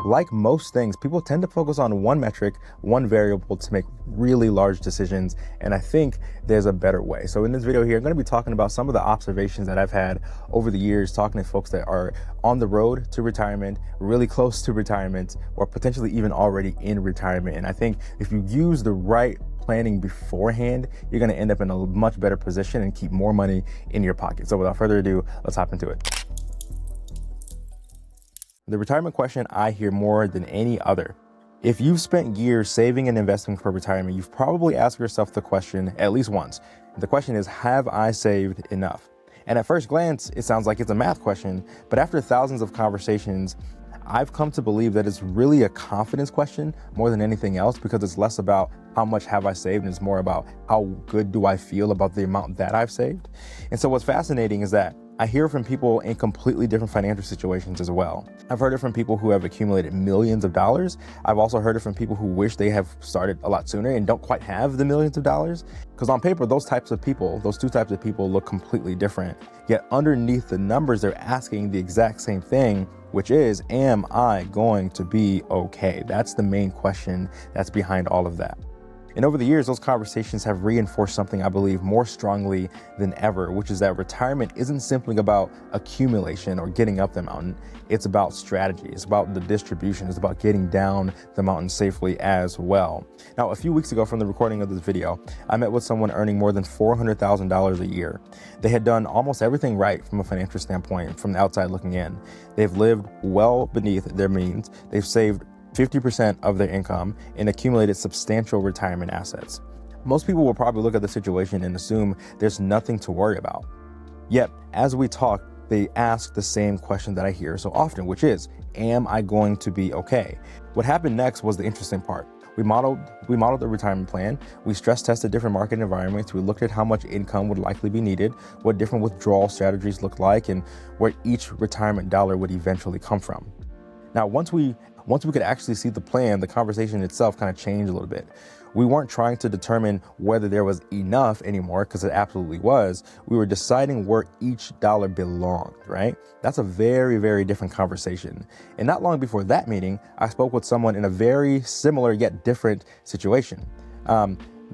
Like most things, people tend to focus on one metric, one variable to make really large decisions. And I think there's a better way. So in this video here, I'm going to be talking about some of the observations that I've had over the years, talking to folks that are on the road to retirement, really close to retirement, or potentially even already in retirement. And I think if you use the right planning beforehand, you're going to end up in a much better position and keep more money in your pocket. So without further ado, let's hop into it. The retirement question I hear more than any other. If you've spent years saving and investing for retirement, you've probably asked yourself the question at least once. The question is, have I saved enough? And at first glance, it sounds like it's a math question, but after thousands of conversations, I've come to believe that it's really a confidence question more than anything else, because it's less about how much have I saved and it's more about how good do I feel about the amount that I've saved. And so what's fascinating is that I hear from people in completely different financial situations as well. I've heard it from people who have accumulated millions of dollars. I've also heard it from people who wish they have started a lot sooner and don't quite have the millions of dollars. Because on paper, those two types of people look completely different. Yet underneath the numbers, they're asking the exact same thing, which is, am I going to be okay? That's the main question that's behind all of that. And over the years, those conversations have reinforced something I believe more strongly than ever, which is that retirement isn't simply about accumulation or getting up the mountain. It's about strategy. It's about the distribution. It's about getting down the mountain safely as well. Now, a few weeks ago from the recording of this video, I met with someone earning more than $400,000 a year. They had done almost everything right from a financial standpoint from the outside looking in. They've lived well beneath their means. They've saved 50% of their income and accumulated substantial retirement assets. Most people will probably look at the situation and assume there's nothing to worry about. Yet, as we talk, they ask the same question that I hear so often, which is, am I going to be okay? What happened next was the interesting part. We modeled the retirement plan. We stress tested different market environments. We looked at how much income would likely be needed, what different withdrawal strategies look like, and where each retirement dollar would eventually come from. Now, once we could actually see the plan, the conversation itself kind of changed a little bit. We weren't trying to determine whether there was enough anymore, because it absolutely was. We were deciding where each dollar belonged, right? That's a very, very different conversation. And not long before that meeting, I spoke with someone in a very similar yet different situation.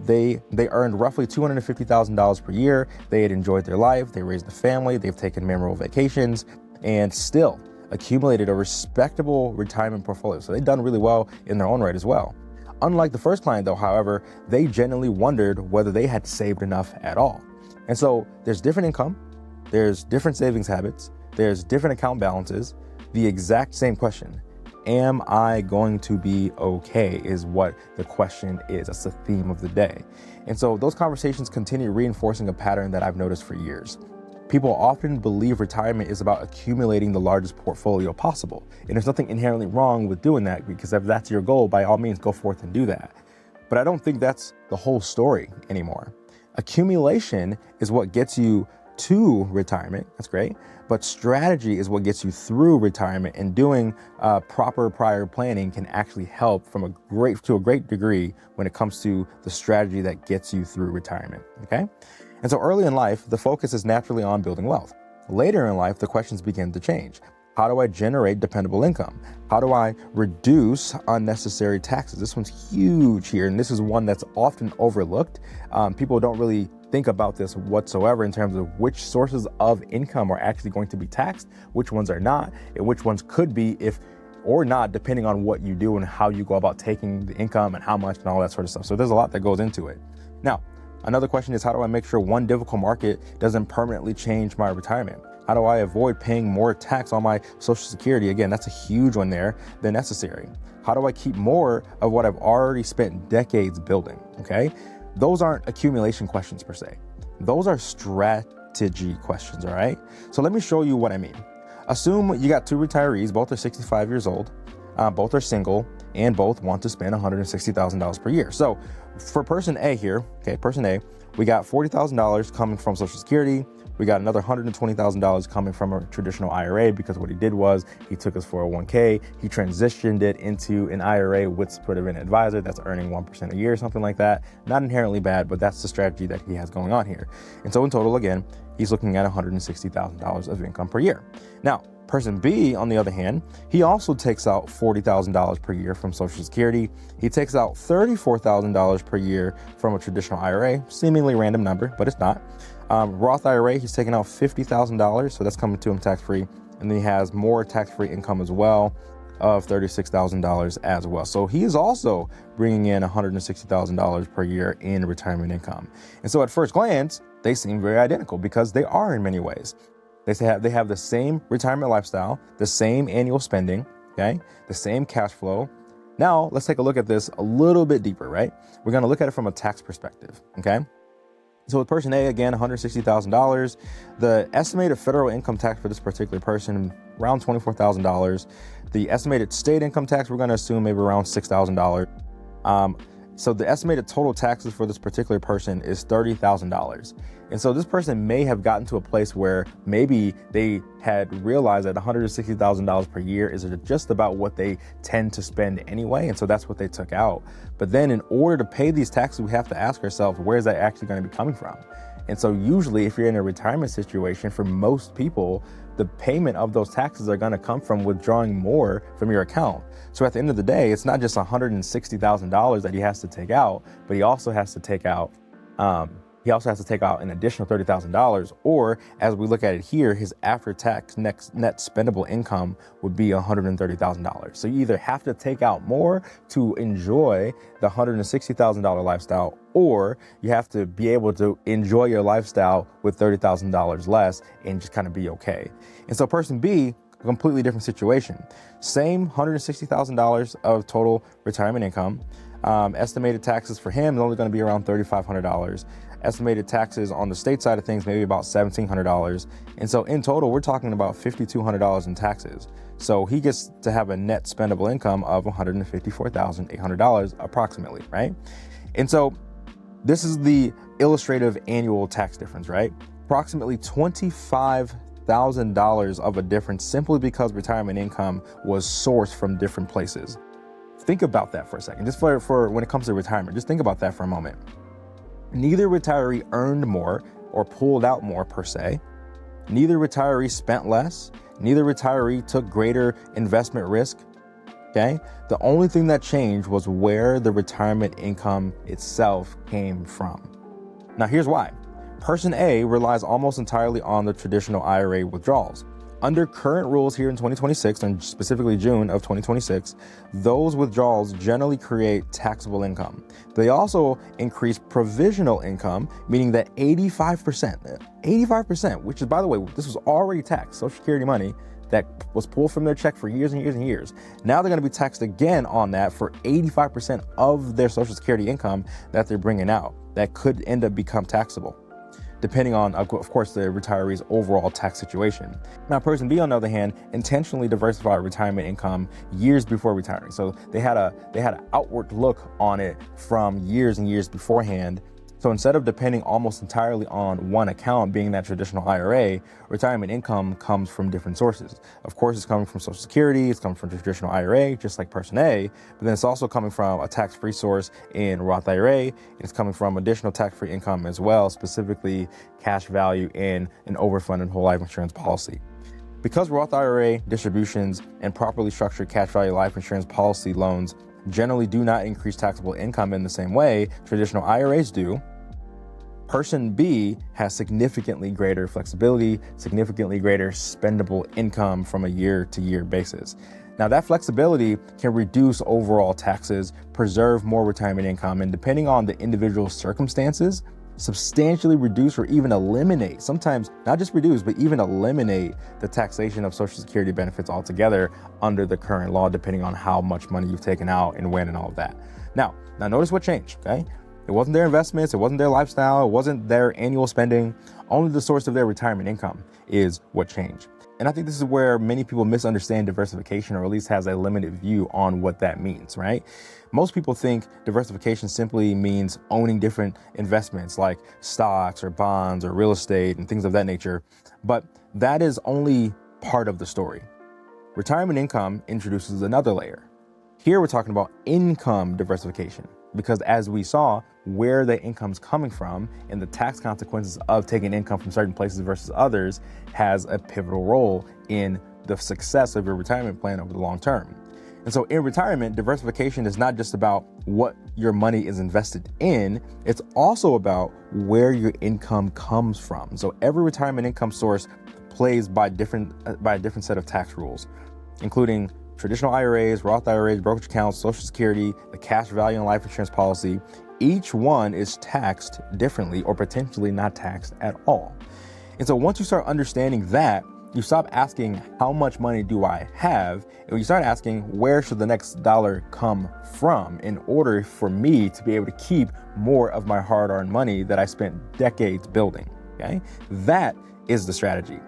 They earned roughly $250,000 per year. They had enjoyed their life. They raised a family. They've taken memorable vacations, and still accumulated a respectable retirement portfolio. So they've done really well in their own right as well. Unlike the first client though, however, they genuinely wondered whether they had saved enough at all. And so there's different income, there's different savings habits, there's different account balances. The exact same question, am I going to be okay, is what the question is. That's the theme of the day. And so those conversations continue reinforcing a pattern that I've noticed for years. People often believe retirement is about accumulating the largest portfolio possible. And there's nothing inherently wrong with doing that, because if that's your goal, by all means, go forth and do that. But I don't think that's the whole story anymore. Accumulation is what gets you to retirement. That's great. But strategy is what gets you through retirement, and doing proper prior planning can actually help to a great degree when it comes to the strategy that gets you through retirement. Okay. And so early in life, the focus is naturally on building wealth. Later in life, the questions begin to change. How do I generate dependable income? How do I reduce unnecessary taxes? This one's huge here, and this is one that's often overlooked. People don't really think about this whatsoever in terms of which sources of income are actually going to be taxed, which ones are not, and which ones could be if or not, depending on what you do and how you go about taking the income and how much and all that sort of stuff. So there's a lot that goes into it. Now, another question is, how do I make sure one difficult market doesn't permanently change my retirement? How do I avoid paying more tax on my Social Security? Again, that's a huge one there than necessary. How do I keep more of what I've already spent decades building? Okay. Those aren't accumulation questions per se. Those are strategy questions. All right. So let me show you what I mean. Assume you got two retirees, both are 65 years old, both are single, and both want to spend $160,000 per year. So for person A here, okay, person A, we got $40,000 coming from Social Security. We got another $120,000 coming from a traditional IRA, because what he did was he took his 401k, he transitioned it into an IRA with sort of an advisor that's earning 1% a year, something like that. Not inherently bad, but that's the strategy that he has going on here. And so in total, again, he's looking at $160,000 of income per year. Now, Person B, on the other hand, he also takes out $40,000 per year from Social Security. He takes out $34,000 per year from a traditional IRA, seemingly random number, but it's not. Roth IRA, he's taking out $50,000, so that's coming to him tax-free. And then he has more tax-free income as well of $36,000 as well. So he is also bringing in $160,000 per year in retirement income. And so at first glance, they seem very identical because they are in many ways. They have the same retirement lifestyle, the same annual spending, okay, the same cash flow. Now, let's take a look at this a little bit deeper, right? We're going to look at it from a tax perspective, okay? So with person A, again, $160,000. The estimated federal income tax for this particular person, around $24,000. The estimated state income tax, we're going to assume maybe around $6,000. So the estimated total taxes for this particular person is $30,000. And so this person may have gotten to a place where maybe they had realized that $160,000 per year is just about what they tend to spend anyway. And so that's what they took out. But then in order to pay these taxes, we have to ask ourselves, where is that actually going to be coming from? And so usually if you're in a retirement situation, for most people, the payment of those taxes are going to come from withdrawing more from your account. So at the end of the day, it's not just $160,000 that he has to take out, but he also has to take out an additional $30,000, or as we look at it here, his after-tax net spendable income would be $130,000. So you either have to take out more to enjoy the $160,000 lifestyle, or you have to be able to enjoy your lifestyle with $30,000 less and just kind of be okay. And so person B, a completely different situation. Same $160,000 of total retirement income. Estimated taxes for him is only going to be around $3,500. Estimated taxes on the state side of things, maybe about $1,700. And so in total, we're talking about $5,200 in taxes. So he gets to have a net spendable income of $154,800 approximately, right? And so this is the illustrative annual tax difference, right? Approximately $25,000 of a difference simply because retirement income was sourced from different places. Think about that for a second. Just for when it comes to retirement, just think about that for a moment. Neither retiree earned more or pulled out more per se. Neither retiree spent less. Neither retiree took greater investment risk. Okay. The only thing that changed was where the retirement income itself came from. Now, here's why. Person A relies almost entirely on the traditional IRA withdrawals. Under current rules here in 2026, and specifically June of 2026, those withdrawals generally create taxable income. They also increase provisional income, meaning that 85%, which is, by the way, this was already taxed, Social Security money that was pulled from their check for years and years and years. Now they're going to be taxed again on that for 85% of their Social Security income that they're bringing out. That could end up become taxable, depending on, of course, the retiree's overall tax situation. Now, person B, on the other hand, intentionally diversified retirement income years before retiring. So they had an outward look on it from years and years beforehand. So instead of depending almost entirely on one account, being that traditional IRA, retirement income comes from different sources. Of course, it's coming from Social Security, it's coming from traditional IRA, just like person A, but then it's also coming from a tax-free source in Roth IRA, and it's coming from additional tax-free income as well, specifically cash value in an overfunded whole life insurance policy. Because Roth IRA distributions and properly structured cash value life insurance policy loans generally do not increase taxable income in the same way traditional IRAs do, person B has significantly greater flexibility, significantly greater spendable income from a year-to-year basis. Now, that flexibility can reduce overall taxes, preserve more retirement income, and depending on the individual circumstances, substantially reduce or even eliminate, sometimes not just reduce, but even eliminate the taxation of Social Security benefits altogether under the current law, depending on how much money you've taken out and when and all of that. Now notice what changed, okay? It wasn't their investments, it wasn't their lifestyle, it wasn't their annual spending. Only the source of their retirement income is what changed. And I think this is where many people misunderstand diversification, or at least has a limited view on what that means, right? Most people think diversification simply means owning different investments like stocks or bonds or real estate and things of that nature. But that is only part of the story. Retirement income introduces another layer. Here we're talking about income diversification, because as we saw, where the income's coming from and the tax consequences of taking income from certain places versus others has a pivotal role in the success of your retirement plan over the long term. And so in retirement, diversification is not just about what your money is invested in, it's also about where your income comes from. So every retirement income source plays by a different set of tax rules, including traditional IRAs, Roth IRAs, brokerage accounts, Social Security, the cash value and life insurance policy. Each one is taxed differently or potentially not taxed at all. And so once you start understanding that, you stop asking, how much money do I have? And you start asking, where should the next dollar come from in order for me to be able to keep more of my hard-earned money that I spent decades building, okay? That is the strategy.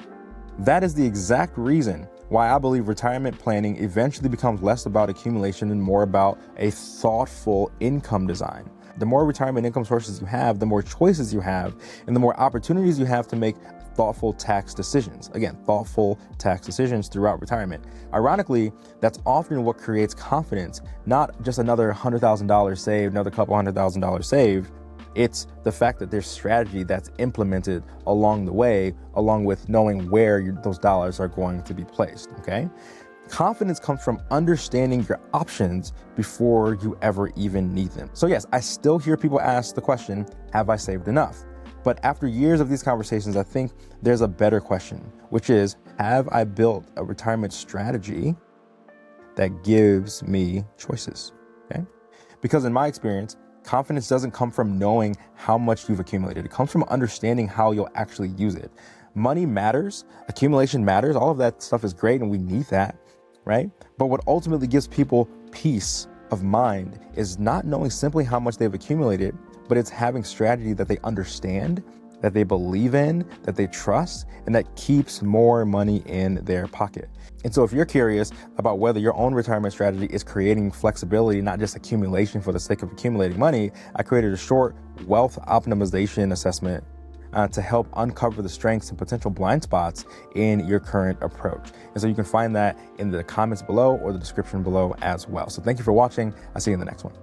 That is the exact reason why I believe retirement planning eventually becomes less about accumulation and more about a thoughtful income design. The more retirement income sources you have, the more choices you have, and the more opportunities you have to make thoughtful tax decisions. Again, thoughtful tax decisions throughout retirement. Ironically, that's often what creates confidence, not just another $100,000 saved, another couple $100,000 saved. It's the fact that there's strategy that's implemented along the way, along with knowing where those dollars are going to be placed, okay? Confidence comes from understanding your options before you ever even need them. So yes, I still hear people ask the question, have I saved enough? But after years of these conversations, I think there's a better question, which is, have I built a retirement strategy that gives me choices, okay? Because in my experience, confidence doesn't come from knowing how much you've accumulated. It comes from understanding how you'll actually use it. Money matters, accumulation matters, all of that stuff is great and we need that, right? But what ultimately gives people peace of mind is not knowing simply how much they've accumulated, but it's having strategy that they understand, that they believe in, that they trust, and that keeps more money in their pocket. And so if you're curious about whether your own retirement strategy is creating flexibility, not just accumulation for the sake of accumulating money, I created a short wealth optimization assessment to help uncover the strengths and potential blind spots in your current approach. And so you can find that in the comments below or the description below as well. So thank you for watching. I'll see you in the next one.